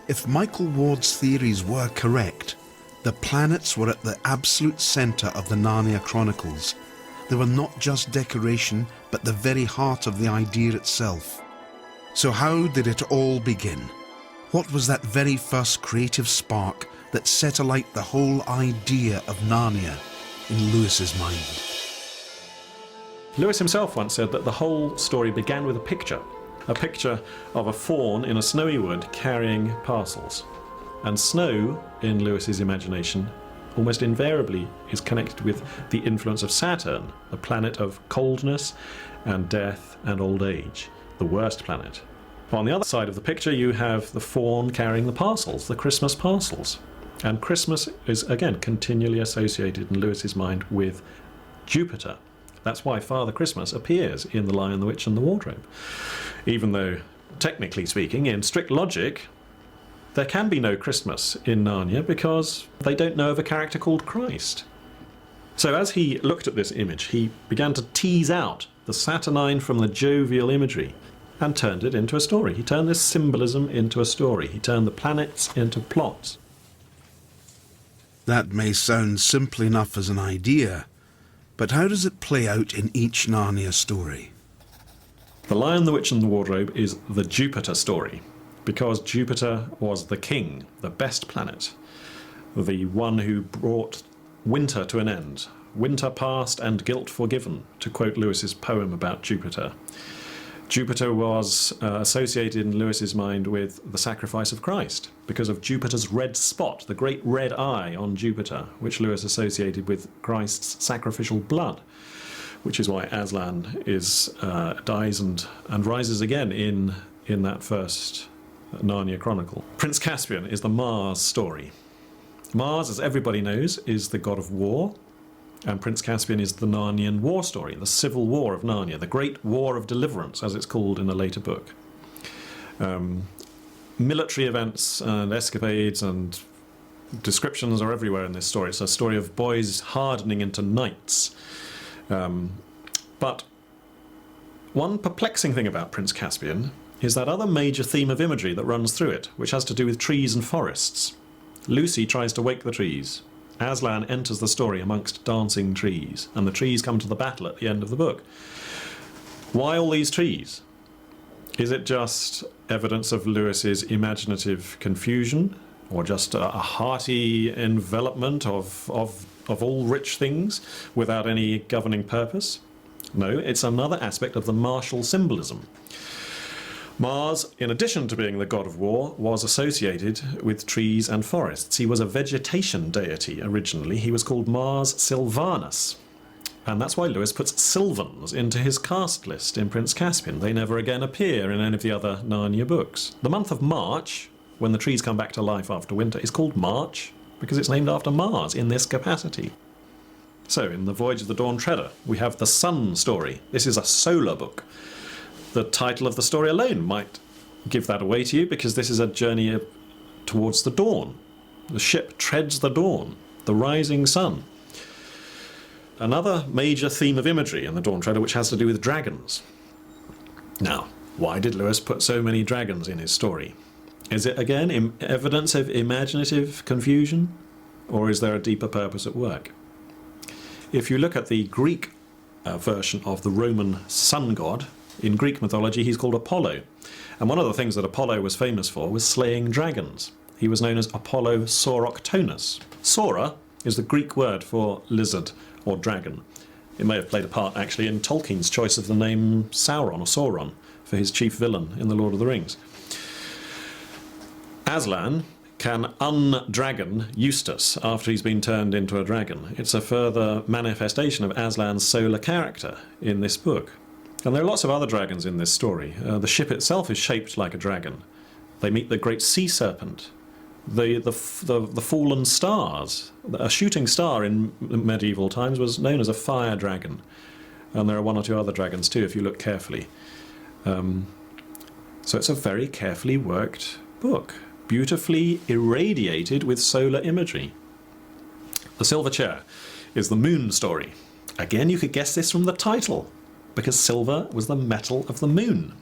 If Michael Ward's theories were correct, the planets were at the absolute centre of the Narnia Chronicles. They were not just decoration, but the very heart of the idea itself. So how did it all begin? What was that very first creative spark that set alight the whole idea of Narnia in Lewis's mind? Lewis himself once said that the whole story began with a picture of a faun in a snowy wood carrying parcels. And snow, in Lewis's imagination, almost invariably is connected with the influence of Saturn, the planet of coldness and death and old age, the worst planet. On the other side of the picture you have the faun carrying the parcels, the Christmas parcels. And Christmas is, again, continually associated in Lewis's mind with Jupiter. That's why Father Christmas appears in The Lion, the Witch and the Wardrobe. Even though, technically speaking, in strict logic, there can be no Christmas in Narnia because they don't know of a character called Christ. So as he looked at this image, he began to tease out the saturnine from the jovial imagery and turned it into a story. He turned this symbolism into a story. He turned the planets into plots. That may sound simple enough as an idea, but how does it play out in each Narnia story? The Lion, the Witch and the Wardrobe is the Jupiter story, because Jupiter was the king, the best planet, the one who brought winter to an end. Winter past and guilt forgiven, to quote Lewis's poem about Jupiter. Jupiter was associated in Lewis's mind with the sacrifice of Christ because of Jupiter's red spot, the great red eye on Jupiter, which Lewis associated with Christ's sacrificial blood, which is why Aslan dies and rises again in that first Narnia Chronicle. Prince Caspian is the Mars story. Mars, as everybody knows, is the god of war, and Prince Caspian is the Narnian war story, the civil war of Narnia, the great war of deliverance, as it's called in a later book. Military events and escapades and descriptions are everywhere in this story. It's a story of boys hardening into knights. But one perplexing thing about Prince Caspian is that other major theme of imagery that runs through it, which has to do with trees and forests. Lucy tries to wake the trees. Aslan enters the story amongst dancing trees, and the trees come to the battle at the end of the book. Why all these trees? Is it just evidence of Lewis's imaginative confusion, or just a hearty envelopment of all rich things without any governing purpose? No, it's another aspect of the martial symbolism. Mars, in addition to being the god of war, was associated with trees and forests. He was a vegetation deity originally. He was called Mars Silvanus. And that's why Lewis puts Sylvans into his cast list in Prince Caspian. They never again appear in any of the other Narnia books. The month of March, when the trees come back to life after winter, is called March because it's named after Mars in this capacity. So, in The Voyage of the Dawn Treader, we have the Sun story. This is a solar book. The title of the story alone might give that away to you, because this is a journey towards the dawn. The ship treads the dawn, the rising sun. Another major theme of imagery in the Dawn Treader, which has to do with dragons. Now, why did Lewis put so many dragons in his story? Is it, again, evidence of imaginative confusion, or is there a deeper purpose at work? If you look at the Greek version of the Roman sun god, in Greek mythology he's called Apollo. And one of the things that Apollo was famous for was slaying dragons. He was known as Apollo Sauroctonus. Saura is the Greek word for lizard or dragon. It may have played a part actually in Tolkien's choice of the name Sauron or Sauron for his chief villain in The Lord of the Rings. Aslan can undragon Eustace after he's been turned into a dragon. It's a further manifestation of Aslan's solar character in this book. And there are lots of other dragons in this story. The ship itself is shaped like a dragon. They meet the great sea serpent, the fallen stars. A shooting star in medieval times was known as a fire dragon. And there are one or two other dragons too, if you look carefully. So it's a very carefully worked book, beautifully irradiated with solar imagery. The Silver Chair is the moon story. Again, you could guess this from the title, because silver was the metal of the moon.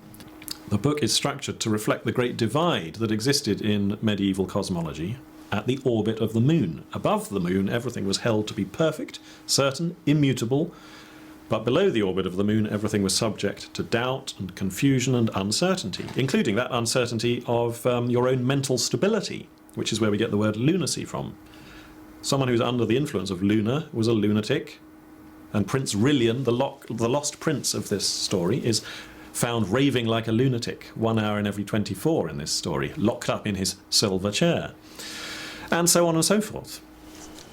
The book is structured to reflect the great divide that existed in medieval cosmology at the orbit of the moon. Above the moon, everything was held to be perfect, certain, immutable, but below the orbit of the moon, everything was subject to doubt and confusion and uncertainty, including that uncertainty of your own mental stability, which is where we get the word lunacy from. Someone who's under the influence of Luna was a lunatic, and Prince Rilian, the lost prince of this story, is found raving like a lunatic 1 hour in every 24 in this story, locked up in his silver chair, and so on and so forth.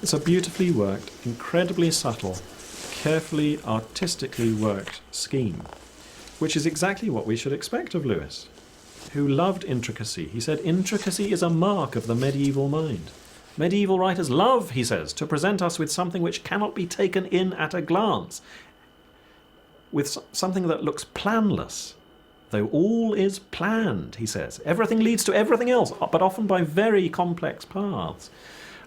It's a beautifully worked, incredibly subtle, carefully, artistically worked scheme, which is exactly what we should expect of Lewis, who loved intricacy. He said intricacy is a mark of the medieval mind. Medieval writers love, he says, to present us with something which cannot be taken in at a glance, with something that looks planless, though all is planned, he says. Everything leads to everything else, but often by very complex paths.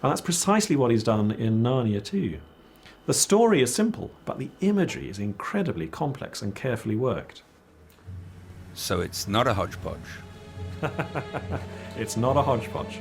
And that's precisely what he's done in Narnia too. The story is simple, but the imagery is incredibly complex and carefully worked. So it's not a hodgepodge. It's not a hodgepodge.